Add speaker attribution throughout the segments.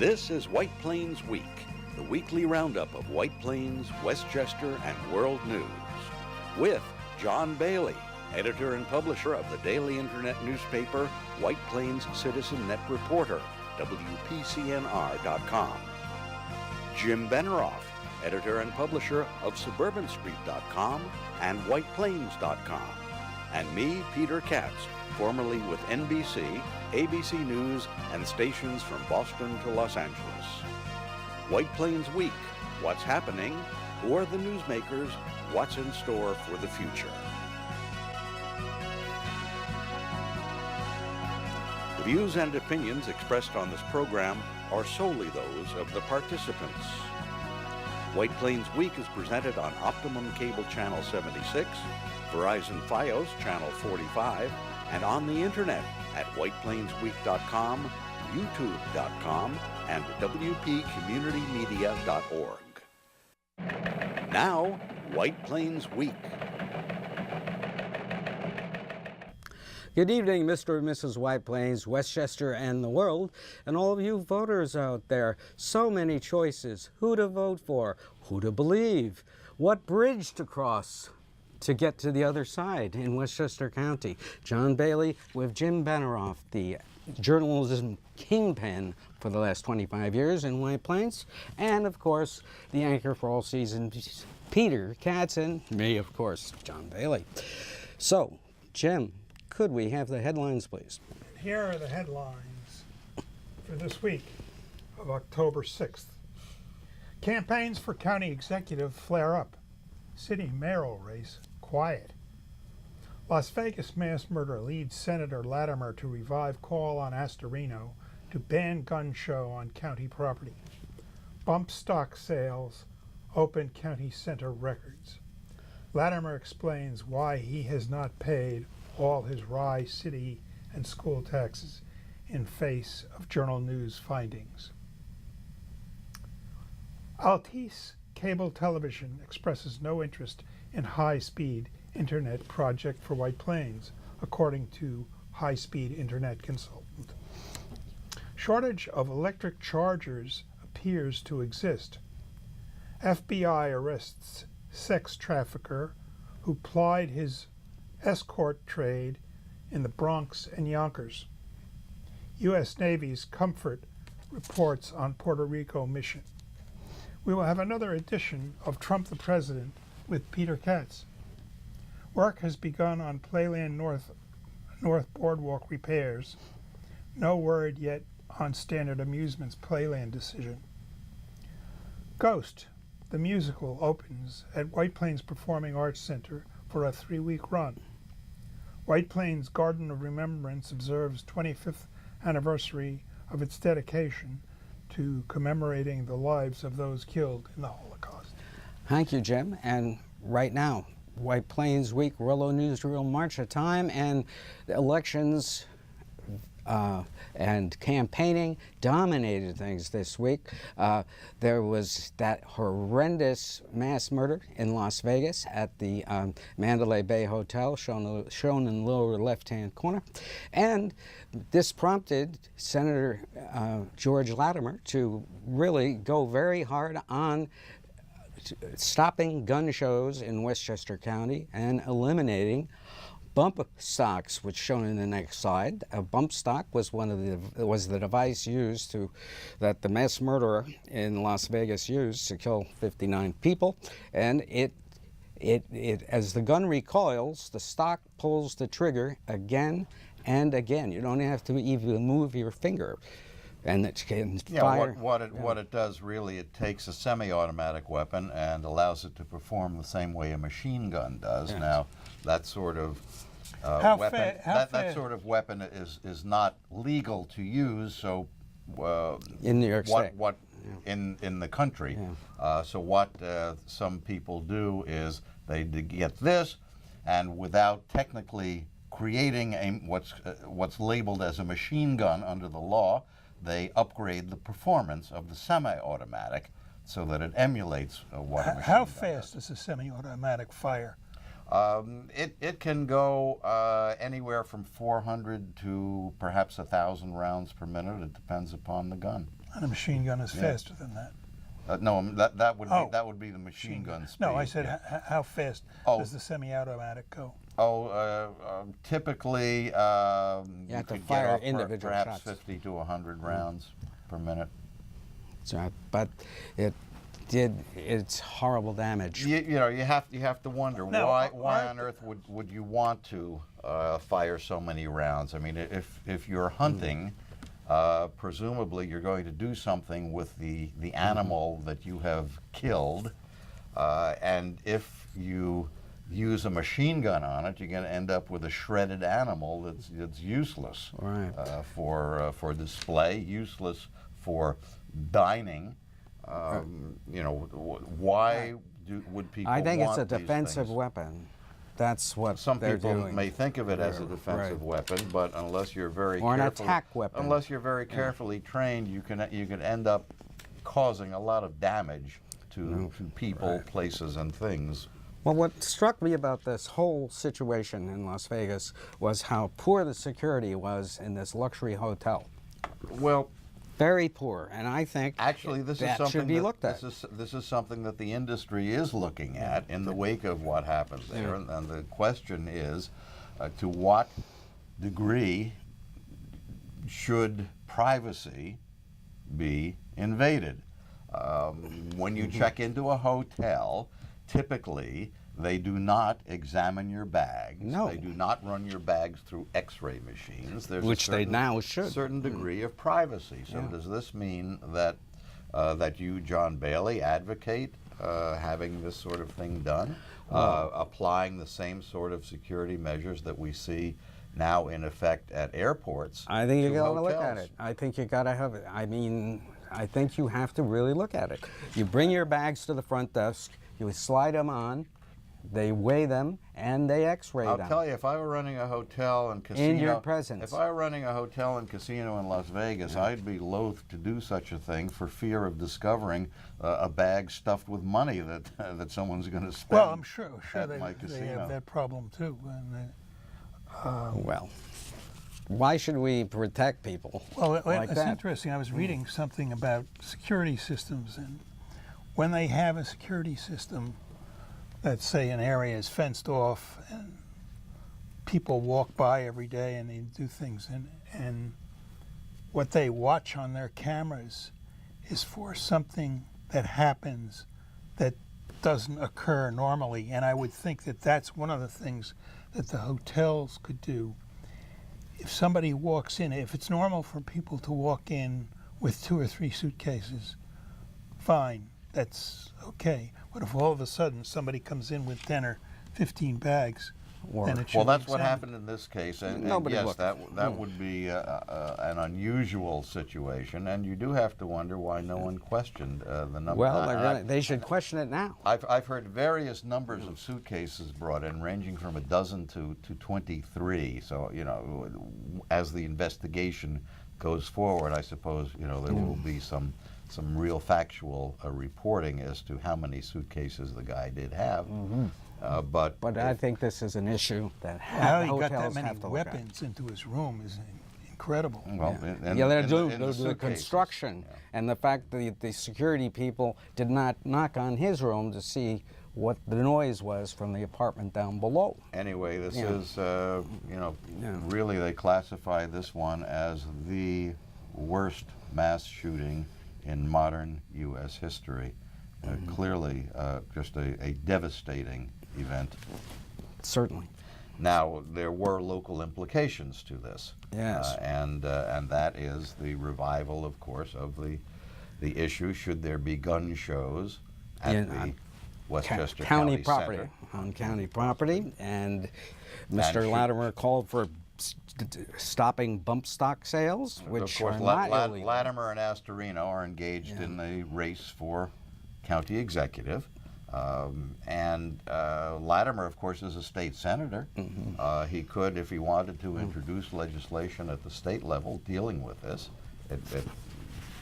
Speaker 1: This is White Plains Week, the weekly roundup of White Plains, Westchester, and world news. With John Bailey, editor and publisher of the daily internet newspaper White Plains Citizen Net Reporter, WPCNR.com. Jim Benerofe, editor and publisher of SuburbanStreet.com and WhitePlains.com. And me, Peter Katz, formerly with NBC, ABC News, and stations from Boston to Los Angeles. White Plains Week, what's happening? Who are the newsmakers? What's in store for the future? The views and opinions expressed on this program are solely those of the participants. White Plains Week is presented on Optimum Cable Channel 76, Verizon Fios Channel 45, and on the internet at whiteplainsweek.com, youtube.com, and wpcommunitymedia.org. Now, White Plains Week.
Speaker 2: Good evening, Mr. and Mrs. White Plains, Westchester, and the world, and all of you voters out there. So many choices. Who to vote for, who to believe, what bridge to cross to get to the other side in Westchester County. John Bailey with Jim Benerofe, the journalism kingpin for the last 25 years in White Plains, and of course, the anchor for all seasons, Peter Katz, and me, of course, John Bailey. So, Jim, could we have the headlines, please?
Speaker 3: Here are the headlines for this week of October 6th. Campaigns for county executive flare up. City mayoral race quiet. Las Vegas mass murder leads Senator Latimer to revive call on Astorino to ban gun show on county property. Bump stock sales open county center records. Latimer explains why he has not paid all his Rye city and school taxes in face of Journal News findings. Altice Cable Television expresses no interest in high-speed internet project for White Plains, according to high-speed internet consultant. Shortage of electric chargers appears to exist. FBI arrests sex trafficker who plied his escort trade in the Bronx and Yonkers. U.S. Navy's Comfort reports on Puerto Rico mission. We will have another edition of Trump the President with Peter Katz. Work has begun on Playland North Boardwalk repairs. No word yet on Standard Amusement's Playland decision. Ghost, the musical, opens at White Plains Performing Arts Center for a 3-week run. White Plains Garden of Remembrance observes 25th anniversary of its dedication to commemorating the lives of those killed in the Holocaust.
Speaker 2: Thank you, Jim. And right now, White Plains Week, Rollo Newsreel March of Time, and the elections and campaigning dominated things this week. There was that horrendous mass murder in Las Vegas at the Mandalay Bay Hotel, shown in the lower left-hand corner. And this prompted Senator George Latimer to really go very hard on stopping gun shows in Westchester County and eliminating bump stocks, which shown in the next slide. A bump stock was the device used that the mass murderer in Las Vegas used to kill 59 people, and it as the gun recoils, the stock pulls the trigger again and again. You don't have to even move your finger, and it can fire.
Speaker 4: What it does really, it takes a semi-automatic weapon and allows it to perform the same way a machine gun does. Yes. Now, that sort of weapon, that sort of weapon is not legal to use. So,
Speaker 2: in New York State,
Speaker 4: in the country. Yeah. So what some people do is they get this, and without technically creating what's labeled as a machine gun under the law, they upgrade the performance of the semi-automatic so that it emulates what a machine gun
Speaker 3: How
Speaker 4: does.
Speaker 3: fast does a semi-automatic fire?
Speaker 4: It can go anywhere from 400 to perhaps 1,000 rounds per minute. It depends upon the gun.
Speaker 3: And a machine gun is faster than that.
Speaker 4: No, that would be the machine gun speed.
Speaker 3: No, I said how fast does the semi-automatic go?
Speaker 4: Typically you
Speaker 2: have to
Speaker 4: could
Speaker 2: fire
Speaker 4: get off
Speaker 2: individual
Speaker 4: perhaps
Speaker 2: shots.
Speaker 4: 50 to 100 rounds per minute.
Speaker 2: So, but it did its horrible damage.
Speaker 4: You have to wonder why on earth would you want to fire so many rounds? I mean, if you're hunting, presumably you're going to do something with the animal that you have killed, and if you use a machine gun on it, you're going to end up with a shredded animal that's useless for display, useless for dining. Why would people?
Speaker 2: I think
Speaker 4: want
Speaker 2: it's a
Speaker 4: these
Speaker 2: defensive
Speaker 4: things?
Speaker 2: weapon. That's what
Speaker 4: Some
Speaker 2: they're
Speaker 4: people
Speaker 2: doing.
Speaker 4: may think of it as a defensive weapon, but unless you're very
Speaker 2: Or an
Speaker 4: carefully,
Speaker 2: attack weapon.
Speaker 4: unless you're very carefully trained, you can end up causing a lot of damage to people, places, and things.
Speaker 2: Well, what struck me about this whole situation in Las Vegas was how poor the security was in this luxury hotel.
Speaker 4: Well,
Speaker 2: Very poor, and I think
Speaker 4: actually, this is
Speaker 2: that
Speaker 4: something
Speaker 2: should be looked at.
Speaker 4: This is something that the industry is looking at in the wake of what happens there, and the question is, to what degree should privacy be invaded? When you check into a hotel, typically they do not examine your bags.
Speaker 2: No.
Speaker 4: They do not run your bags through X-ray machines. There's
Speaker 2: Which
Speaker 4: a
Speaker 2: they
Speaker 4: certain,
Speaker 2: now should.
Speaker 4: certain degree of privacy. So does this mean that that you, John Bailey, advocate having this sort of thing done, applying the same sort of security measures that we see now in effect at airports?
Speaker 2: I think you
Speaker 4: to
Speaker 2: got to look at
Speaker 4: hotels?
Speaker 2: it. I think you got to have it. I mean, I think you have to really look at it. You bring your bags to the front desk, you slide them on, they weigh them, and they X-ray them.
Speaker 4: I'll tell you, if I were running a hotel and casino,
Speaker 2: In your presence.
Speaker 4: If I were running a hotel and casino in Las Vegas, I'd be loath to do such a thing for fear of discovering a bag stuffed with money that someone's going to spend.
Speaker 3: Well, I'm sure
Speaker 4: at
Speaker 3: they,
Speaker 4: my
Speaker 3: they
Speaker 4: casino.
Speaker 3: have that problem too. And
Speaker 2: Well, why should we protect people
Speaker 3: well,
Speaker 2: like
Speaker 3: it's
Speaker 2: that?
Speaker 3: interesting. I was reading something about security systems, and when they have a security system that, say, an area is fenced off and people walk by every day and they do things, and what they watch on their cameras is for something that happens that doesn't occur normally. And I would think that that's one of the things that the hotels could do. If somebody walks in, if it's normal for people to walk in with 2 or 3 suitcases, fine, that's okay. But if all of a sudden somebody comes in with 10 or 15 bags, then it should
Speaker 4: Well,
Speaker 3: be
Speaker 4: that's what
Speaker 3: examined.
Speaker 4: happened in this case, and
Speaker 2: Nobody
Speaker 4: yes,
Speaker 2: looked.
Speaker 4: that would be an unusual situation, and you do have to wonder why no one questioned the number.
Speaker 2: Well, they should question it now.
Speaker 4: I've heard various numbers of suitcases brought in, ranging from a dozen to 23. So, as the investigation goes forward, I suppose there will be some real factual reporting as to how many suitcases the guy did have. But
Speaker 2: I think this is an issue that
Speaker 3: How he
Speaker 2: hotels
Speaker 3: got that many
Speaker 2: have to look at.
Speaker 3: weapons into his room is incredible.
Speaker 4: Well,
Speaker 2: They're doing
Speaker 4: in the
Speaker 2: the
Speaker 4: suitcases.
Speaker 2: construction, and the fact that the security people did not knock on his room to see what the noise was from the apartment down below.
Speaker 4: Anyway, this
Speaker 2: Yeah.
Speaker 4: is, really they classify this one as the worst mass shooting in modern U.S. history. Clearly, just a devastating event.
Speaker 2: Certainly.
Speaker 4: Now, there were local implications to this.
Speaker 2: Yes.
Speaker 4: And that is the revival, of course, of the issue, should there be gun shows at the Westchester
Speaker 2: County
Speaker 4: County
Speaker 2: property,
Speaker 4: Center.
Speaker 2: on county property, and Mr.
Speaker 4: should-
Speaker 2: Latimer called for stopping bump stock sales, which
Speaker 4: Of course,
Speaker 2: are not illegal.
Speaker 4: Latimer and Astorino are engaged in the race for county executive. Latimer, of course, is a state senator. He could, if he wanted to, introduce legislation at the state level dealing with this. It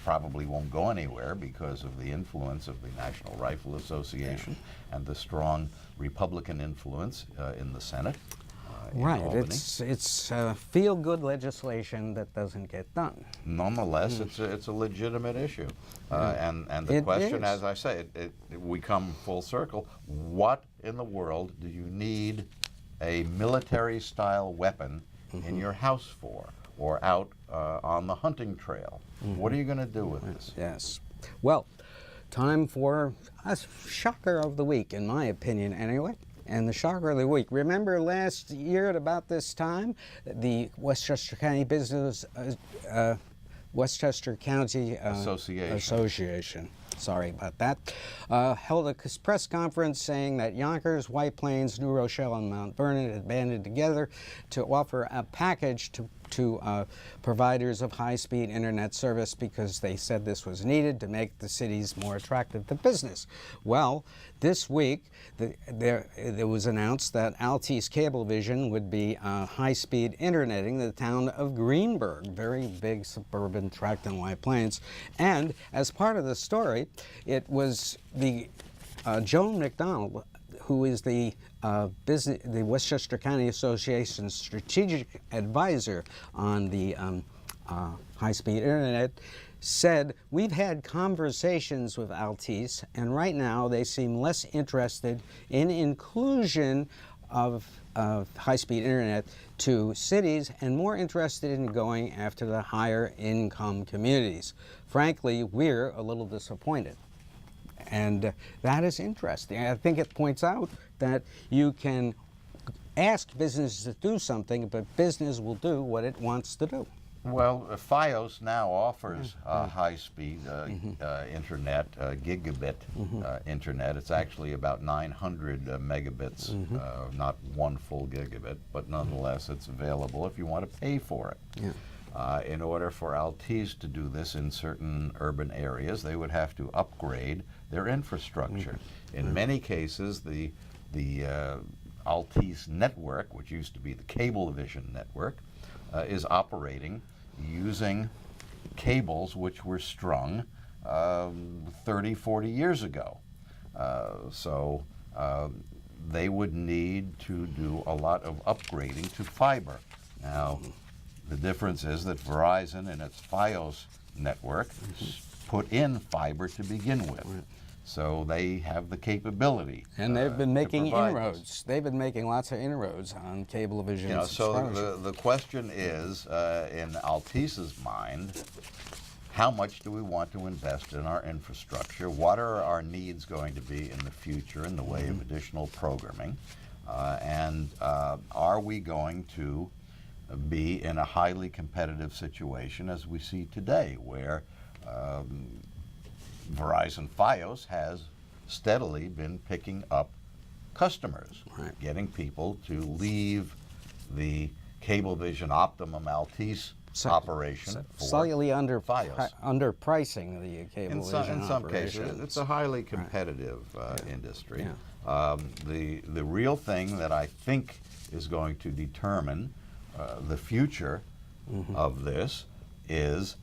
Speaker 4: probably won't go anywhere because of the influence of the National Rifle Association and the strong Republican influence in the Senate.
Speaker 2: Right,
Speaker 4: Albany.
Speaker 2: it's feel-good legislation that doesn't get done.
Speaker 4: Nonetheless, it's a legitimate issue, and the question, as I say, we come full circle. What in the world do you need a military-style weapon in your house for, or out on the hunting trail? What are you going to do with this?
Speaker 2: Yes. Well, time for a shocker of the week, in my opinion, anyway. And the shocker of the week. Remember last year at about this time, the Westchester County Association. Sorry about that. Held a press conference saying that Yonkers, White Plains, New Rochelle, and Mount Vernon had banded together to offer a package to providers of high-speed internet service because they said this was needed to make the cities more attractive to business. Well, this week it was announced that Altice Cablevision would be high-speed interneting the town of Greenburgh, very big suburban tract in White Plains. And as part of the story, it was the Joan McDonald, who is the Westchester County Association's strategic advisor on the high-speed internet, said, "We've had conversations with Altice, and right now they seem less interested in inclusion of high-speed internet to cities and more interested in going after the higher-income communities. Frankly, we're a little disappointed." And that is interesting. I think it points out that you can ask businesses to do something, but business will do what it wants to do.
Speaker 4: Well, FiOS now offers high-speed internet, gigabit internet. It's actually about 900 megabits, not one full gigabit, but nonetheless it's available if you want to pay for it. Yeah. In order for Altice to do this in certain urban areas, they would have to upgrade their infrastructure. In many cases, the Altice network, which used to be the Cablevision network, is operating using cables which were strung 30, 40 years ago. So they would need to do a lot of upgrading to fiber. Now, the difference is that Verizon in its FiOS network put in fiber to begin with. So they have the capability.
Speaker 2: And they've been making inroads. They've been making lots of inroads on Cablevision.
Speaker 4: So the question is, in Altice's mind, how much do we want to invest in our infrastructure? What are our needs going to be in the future in the way of additional programming? And are we going to be in a highly competitive situation as we see today, where Verizon FiOS has steadily been picking up customers, getting people to leave the Cablevision Optimum Altice operation for
Speaker 2: slightly
Speaker 4: FiOS.
Speaker 2: underpricing the Cablevision
Speaker 4: in some cases, it's a highly competitive industry. The real thing that I think is going to determine the future of this is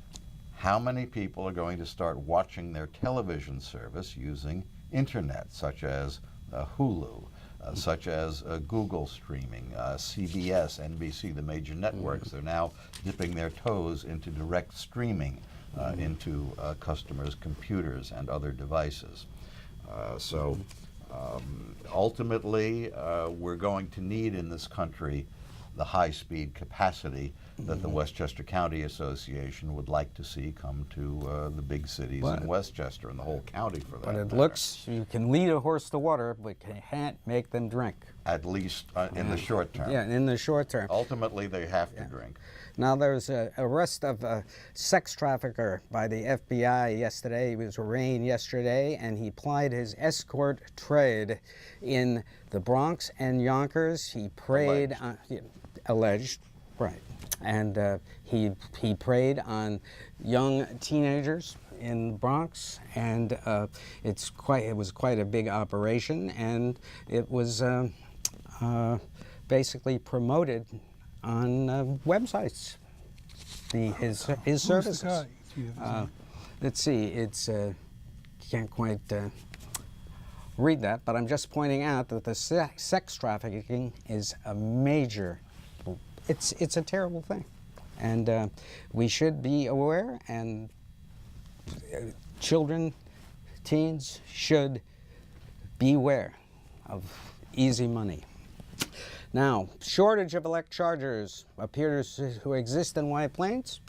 Speaker 4: how many people are going to start watching their television service using internet, such as Hulu, such as Google streaming, CBS, NBC, the major networks. They're now dipping their toes into direct streaming into customers' computers and other devices. Ultimately, we're going to need in this country the high-speed capacity that the Westchester County Association would like to see come to the big cities in Westchester and the whole county for that
Speaker 2: But it
Speaker 4: matter.
Speaker 2: looks, you can lead a horse to water, but you can't make them drink.
Speaker 4: At least in the short term.
Speaker 2: Yeah, in the short term.
Speaker 4: Ultimately, they have to drink.
Speaker 2: Now, there's an arrest of a sex trafficker by the FBI yesterday. He was arraigned yesterday, and he plied his escort trade in the Bronx and Yonkers. He preyed on, alleged, right, and he preyed on young teenagers in the Bronx, and it was quite a big operation, and it was basically promoted on websites. His services. let's see, it's, can't quite read that, but I'm just pointing out that the sex trafficking is a major, it's a terrible thing. And we should be aware, and children, teens should beware of easy money. Now, shortage of electric chargers appears to exist in White Plains.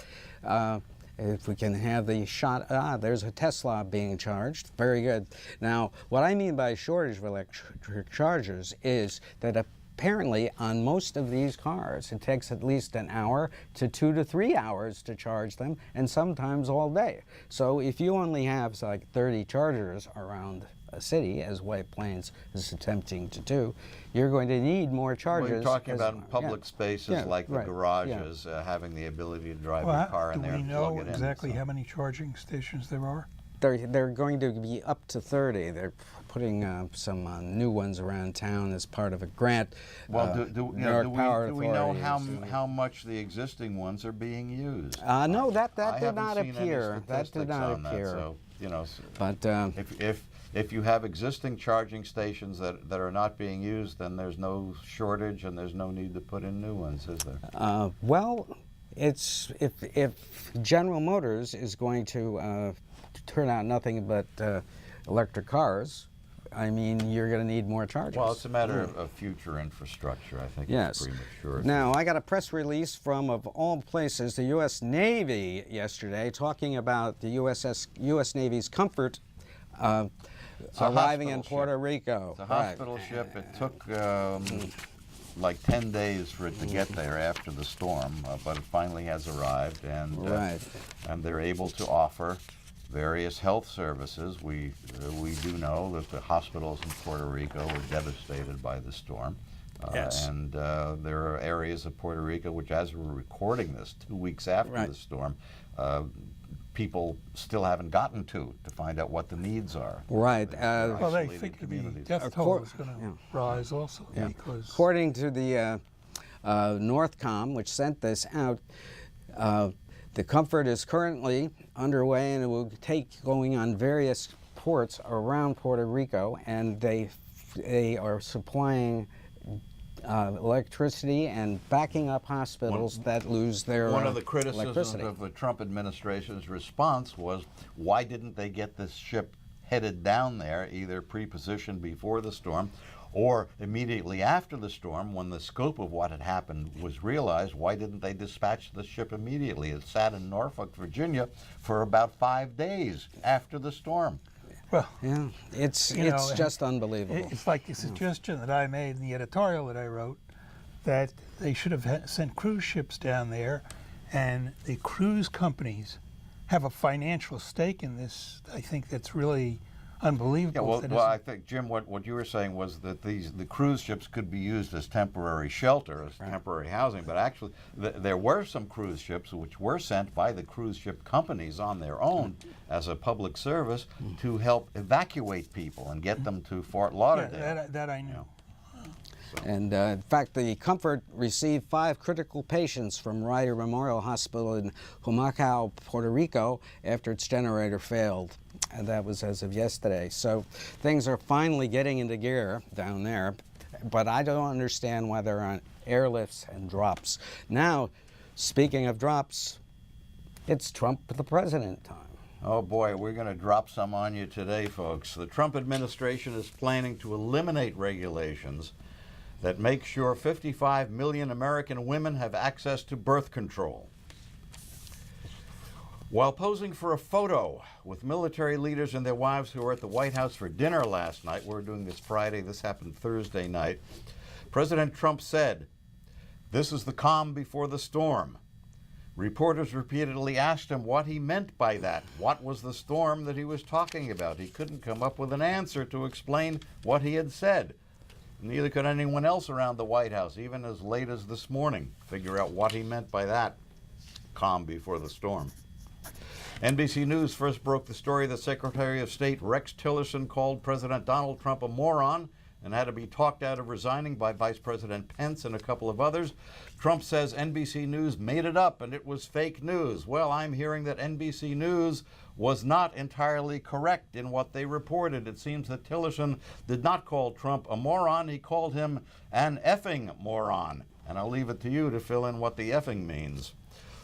Speaker 2: If we can have the shot, there's a Tesla being charged. Very good. Now, what I mean by shortage of electric chargers is that apparently on most of these cars, it takes at least an hour to 2 to 3 hours to charge them, and sometimes all day. So if you only have like 30 chargers around a city, as White Plains is attempting to do, you're going to need more chargers.
Speaker 4: Well, you're talking about in public spaces like the
Speaker 2: right,
Speaker 4: garages, having the ability to drive your car in there and plug it in.
Speaker 3: Do we know exactly how many charging stations there are?
Speaker 2: They're going to be up to 30. They're putting some new ones around town as part of a grant.
Speaker 4: Well, do we know how much the existing ones are being used?
Speaker 2: No, that
Speaker 4: I
Speaker 2: did not
Speaker 4: haven't seen any
Speaker 2: appear. That did not
Speaker 4: on
Speaker 2: appear.
Speaker 4: That, so, you know,
Speaker 2: but
Speaker 4: if you have existing charging stations that are not being used, then there's no shortage and there's no need to put in new ones, is there?
Speaker 2: Well, it's if General Motors is going to turn out nothing but electric cars, I mean, you're going to need more chargers.
Speaker 4: Well, it's a matter of future infrastructure. I think
Speaker 2: yes.
Speaker 4: It's premature.
Speaker 2: Now, I got a press release from, of all places, the U.S. Navy yesterday, talking about the U.S. Navy's Comfort arriving in Puerto Rico.
Speaker 4: It's a hospital ship. It took like 10 days for it to get there after the storm, but it finally has arrived, and they're able to offer various health services. We do know that the hospitals in Puerto Rico were devastated by the storm. And there are areas of Puerto Rico which, as we're recording this 2 weeks after the storm, people still haven't gotten to find out what the needs are.
Speaker 3: Right. Well, they think the death toll is going to rise also. Because
Speaker 2: according to the Northcom, which sent this out, the Comfort is currently underway, and it will take going on various ports around Puerto Rico, and they are supplying electricity and backing up hospitals that lose their
Speaker 4: One of the criticisms of the Trump administration's response was, why didn't they get this ship headed down there, either pre-positioned before the storm or immediately after the storm, when the scope of what had happened was realized? Why didn't they dispatch the ship immediately? It sat in Norfolk, Virginia for about 5 days after the storm.
Speaker 3: Well,
Speaker 2: yeah, it's just unbelievable.
Speaker 3: It's like the suggestion that I made in the editorial that I wrote, that they should have sent cruise ships down there, and the cruise companies have a financial stake in this. I think that's really unbelievable.
Speaker 4: Yeah, well, I think, Jim, what you were saying was that the cruise ships could be used as temporary shelter, as temporary housing, but actually there were some cruise ships which were sent by the cruise ship companies on their own as a public service to help evacuate people and get them to Fort Lauderdale.
Speaker 3: Yeah, that I knew.
Speaker 2: And in fact, the Comfort received 5 critical patients from Ryder Memorial Hospital in Humacao, Puerto Rico, after its generator failed. And that was as of yesterday. So things are finally getting into gear down there, but I don't understand why they're on airlifts and drops. Now, speaking of drops, it's Trump the president time.
Speaker 4: Oh boy, we're going to drop some on you today, folks. The Trump administration is planning to eliminate regulations that make sure 55 million American women have access to birth control. While posing for a photo with military leaders and their wives who were at the White House for dinner last night — we're doing this Friday, this happened Thursday night — President Trump said, "This is the calm before the storm." Reporters repeatedly asked him what he meant by that. What was the storm that he was talking about? He couldn't come up with an answer to explain what he had said. Neither could anyone else around the White House, even as late as this morning, figure out what he meant by that calm before the storm. NBC News first broke the story that Secretary of State Rex Tillerson called President Donald Trump a moron and had to be talked out of resigning by Vice President Pence and a couple of others. Trump says NBC News made it up and it was fake news. Well, I'm hearing that NBC News was not entirely correct in what they reported. It seems that Tillerson did not call Trump a moron. He called him an effing moron. And I'll leave it to you to fill in what the effing means.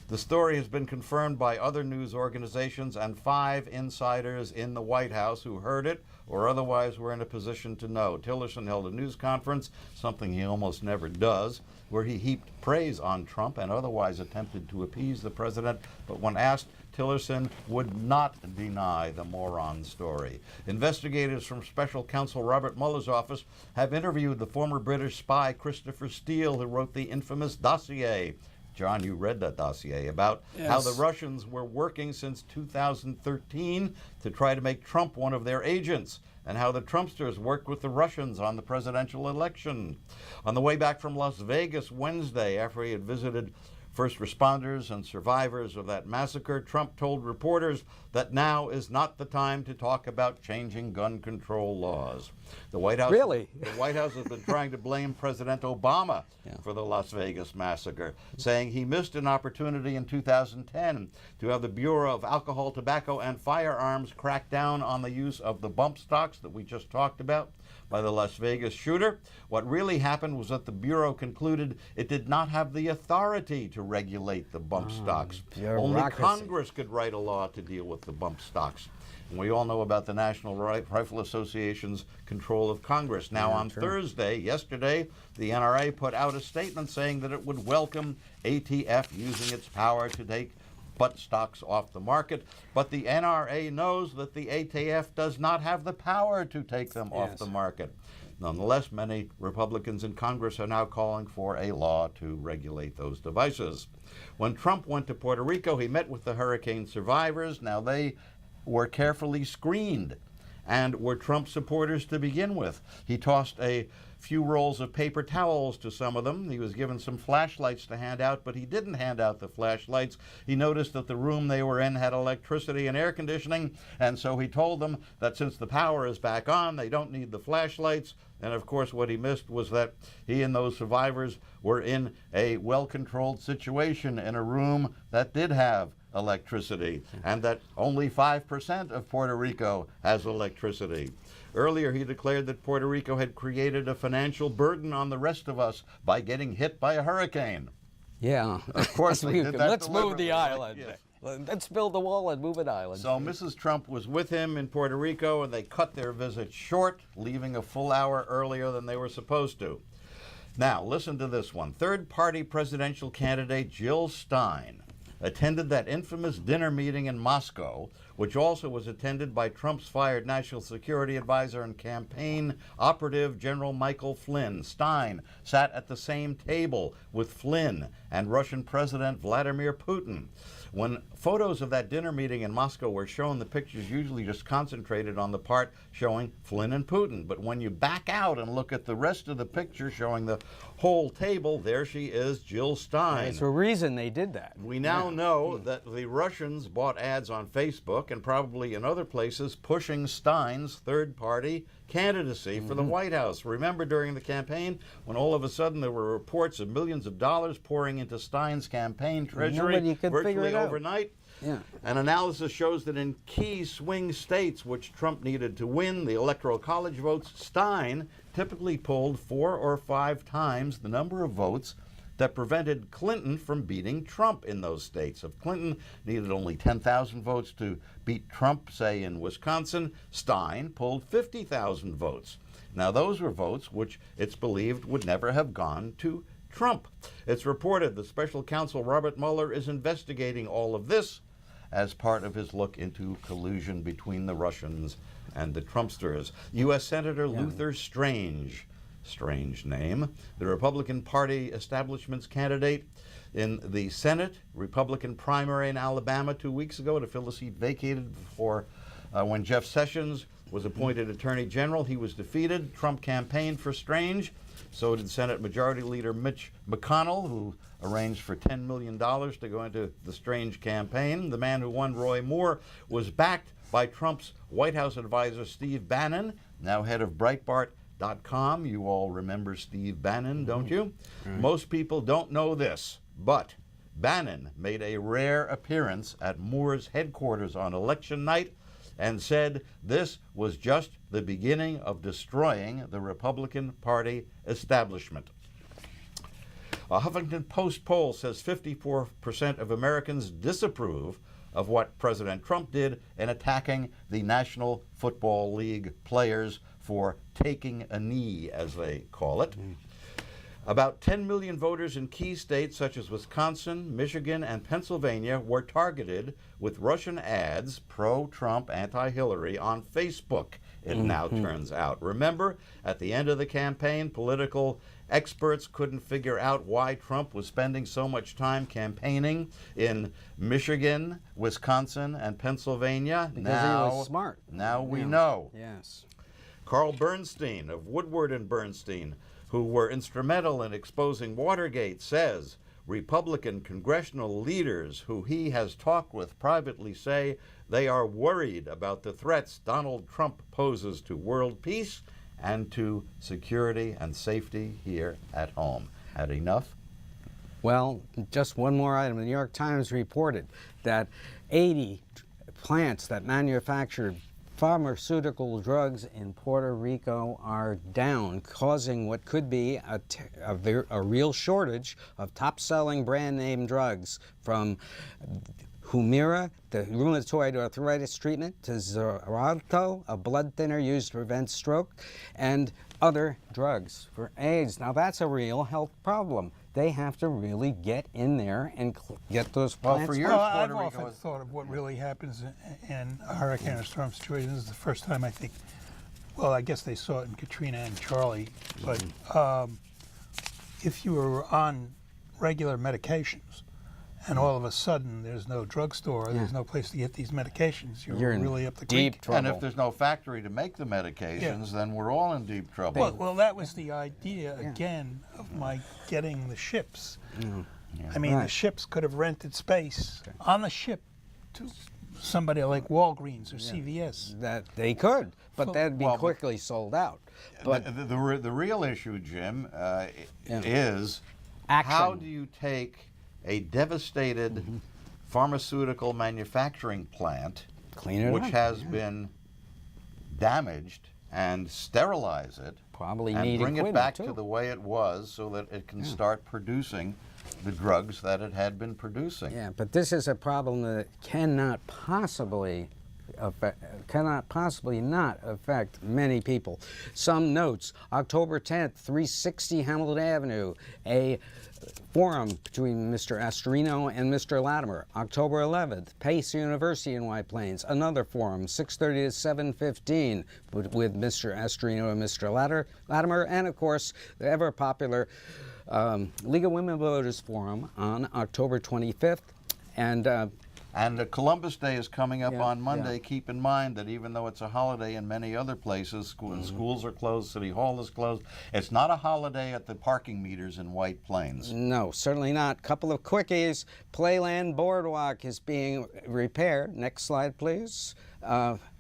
Speaker 4: The story has been confirmed by other news organizations and 5 insiders in the White House who heard it or otherwise were in a position to know. Tillerson held a news conference, something he almost never does, where he heaped praise on Trump and otherwise attempted to appease the president. But when asked, Tillerson would not deny the moron story. Investigators from Special Counsel Robert Mueller's office have interviewed the former British spy Christopher Steele, who wrote the infamous dossier. John, you read that dossier about how the Russians were working since 2013 to try to make Trump one of their agents, and how the Trumpsters worked with the Russians on the presidential election. On the way back from Las Vegas Wednesday, after he had visited first responders and survivors of that massacre, Trump told reporters that now is not the time to talk about changing gun control laws. The White House, the White House has been trying to blame President Obama for the Las Vegas massacre, saying he missed an opportunity in 2010 to have the Bureau of Alcohol, Tobacco, and Firearms crack down on the use of the bump stocks that we just talked about by the Las Vegas shooter. What really happened was that the Bureau concluded it did not have the authority to regulate the bump stocks. Only Congress could write a law to deal with the bump stocks. And we all know about the National Rifle Association's control of Congress. Now, on Thursday, yesterday, the NRA put out a statement saying that it would welcome ATF using its power to take butt stocks off the market, but the NRA knows that the ATF does not have the power to take them off the market. Nonetheless, many Republicans in Congress are now calling for a law to regulate those devices. When Trump went to Puerto Rico, he met with the hurricane survivors. Now, they were carefully screened and were Trump supporters to begin with. He tossed a few rolls of paper towels to some of them. He was given some flashlights to hand out, but he didn't hand out the flashlights. He noticed that the room they were in had electricity and air conditioning, and so he told them that since the power is back on, they don't need the flashlights. And of course, what he missed was that he and those survivors were in a well-controlled situation in a room that did have electricity, and that only 5% of Puerto Rico has electricity. Earlier, he declared that Puerto Rico had created a financial burden on the rest of us by getting hit by a hurricane.
Speaker 2: Yeah.
Speaker 4: Of course, they did that
Speaker 2: let's move the
Speaker 4: deliberately.
Speaker 2: island.
Speaker 4: Yes.
Speaker 2: Let's build the wall and move an island.
Speaker 4: So Mrs. Trump was with him in Puerto Rico, and they cut their visit short, leaving a full hour earlier than they were supposed to. Now, listen to this one. Third-party presidential candidate Jill Stein attended that infamous dinner meeting in Moscow, which also was attended by Trump's fired National Security Advisor and campaign operative General Michael Flynn. Stein sat at the same table with Flynn and Russian President Vladimir Putin. When photos of that dinner meeting in Moscow were shown, the pictures usually just concentrated on the part showing Flynn and Putin. But when you back out and look at the rest of the picture showing the whole table, there she is, Jill Stein.
Speaker 2: There's a reason they did that.
Speaker 4: We now know that the Russians bought ads on Facebook and probably in other places pushing Stein's third-party candidacy for the White House. Remember during the campaign when all of a sudden there were reports of millions of dollars pouring into Stein's campaign treasury virtually overnight?
Speaker 2: Yeah.
Speaker 4: An analysis shows that in key swing states which Trump needed to win the Electoral College votes, Stein typically pulled 4 or 5 times the number of votes that prevented Clinton from beating Trump in those states. If Clinton needed only 10,000 votes to beat Trump, say in Wisconsin, Stein pulled 50,000 votes. Now those were votes which it's believed would never have gone to Trump. It's reported the special counsel Robert Mueller is investigating all of this as part of his look into collusion between the Russians and the Trumpsters. U.S. Senator Luther Strange, strange name, the Republican Party establishment's candidate in the Senate Republican primary in Alabama 2 weeks ago to fill a seat vacated before when Jeff Sessions was appointed Attorney General. He was defeated. Trump campaigned for Strange. So did Senate Majority Leader Mitch McConnell, who arranged for $10 million to go into the Strange campaign. The man who won, Roy Moore, was backed by Trump's White House advisor Steve Bannon, now head of Breitbart.com StubHub.com. You all remember Steve Bannon, don't you? Most people don't know this, but Bannon made a rare appearance at Moore's headquarters on election night and said this was just the beginning of destroying the Republican Party establishment. A Huffington Post poll says 54% of Americans disapprove of what President Trump did in attacking the National Football League players for taking a knee, as they call it. About 10 million voters in key states such as Wisconsin, Michigan, and Pennsylvania were targeted with Russian ads, pro-Trump, anti-Hillary, on Facebook, it now turns out. Remember, at the end of the campaign, political experts couldn't figure out why Trump was spending so much time campaigning in Michigan, Wisconsin, and Pennsylvania.
Speaker 2: Because he was smart.
Speaker 4: Now we know.
Speaker 2: Yes.
Speaker 4: Carl Bernstein of Woodward and Bernstein, who were instrumental in exposing Watergate, says Republican congressional leaders who he has talked with privately say they are worried about the threats Donald Trump poses to world peace and to security and safety here at home. Had enough?
Speaker 2: Well, just one more item. The New York Times reported that 80 plants that manufactured pharmaceutical drugs in Puerto Rico are down, causing what could be a real shortage of top-selling brand-name drugs, from Humira, the rheumatoid arthritis treatment, to Xarelto, a blood thinner used to prevent stroke, and other drugs for AIDS. Now that's a real health problem. They have to really get in there and get those plants.
Speaker 4: For your
Speaker 3: I've
Speaker 4: Puerto
Speaker 3: often
Speaker 4: Rico,
Speaker 3: thought of what really happens in a hurricane or storm situation. This is the first time I think, well, I guess they saw it in Katrina and Charlie, but if you were on regular medications and all of a sudden there's no drugstore, there's no place to get these medications, you're really up the
Speaker 2: deep
Speaker 3: creek.
Speaker 2: trouble.
Speaker 4: and if there's no factory to make the medications, then we're all in deep trouble.
Speaker 3: Well, that was the idea, again, of my getting the ships. I mean, the ships could have rented space on the ship to somebody like Walgreens or CVS.
Speaker 2: That they could, but that'd be quickly sold out. But
Speaker 4: the real issue, Jim, is
Speaker 2: Action.
Speaker 4: how do you take a devastated pharmaceutical manufacturing plant,
Speaker 2: clean it
Speaker 4: which
Speaker 2: up.
Speaker 4: has been damaged, and sterilize it,
Speaker 2: Probably
Speaker 4: and
Speaker 2: need
Speaker 4: bring it
Speaker 2: equipment,
Speaker 4: back
Speaker 2: too.
Speaker 4: to the way it was so that it can start producing the drugs that it had been producing.
Speaker 2: Yeah, but this is a problem that cannot possibly not affect many people. Some notes: October 10th, 360 Hamilton Avenue, a forum between Mr. Astorino and Mr. Latimer. October 11th, Pace University in White Plains, another forum, 6:30 to 7:15, with Mr. Astorino and Mr. Latimer, and of course the ever popular League of Women Voters Forum on October 25th,
Speaker 4: And Columbus Day is coming up on Monday. Keep in mind that even though it's a holiday in many other places, schools are closed, City Hall is closed, it's not a holiday at the parking meters in White Plains.
Speaker 2: No, certainly not. Couple of quickies. Playland Boardwalk is being repaired. Next slide, please.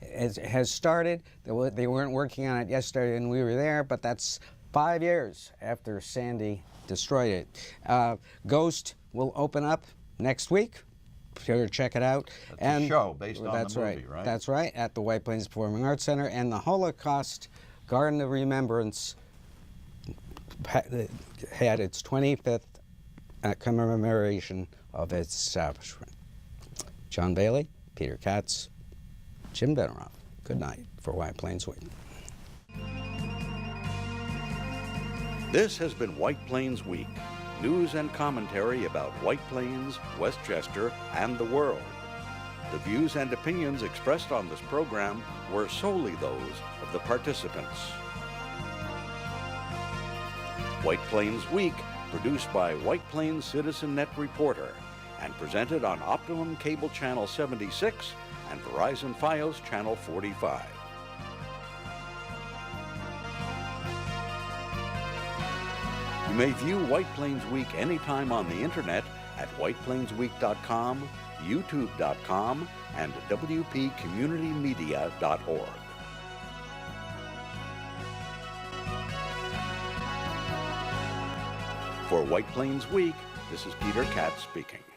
Speaker 2: It has started. They weren't working on it yesterday and we were there, but that's 5 years after Sandy destroyed it. Ghost will open up next week. Sure, check it out.
Speaker 4: That's a show based on the movie, right?
Speaker 2: That's right, at the White Plains Performing Arts Center. And the Holocaust Garden of Remembrance had its 25th commemoration of its establishment. John Bailey, Peter Katz, Jim Benerofe. Good night for White Plains Week.
Speaker 1: This has been White Plains Week. News and commentary about White Plains, Westchester, and the world. The views and opinions expressed on this program were solely those of the participants. White Plains Week, produced by White Plains Citizen Net Reporter, and presented on Optimum Cable Channel 76 and Verizon Fios Channel 45. You may view White Plains Week anytime on the internet at whiteplainsweek.com, youtube.com, and wpcommunitymedia.org. For White Plains Week, this is Peter Katz speaking.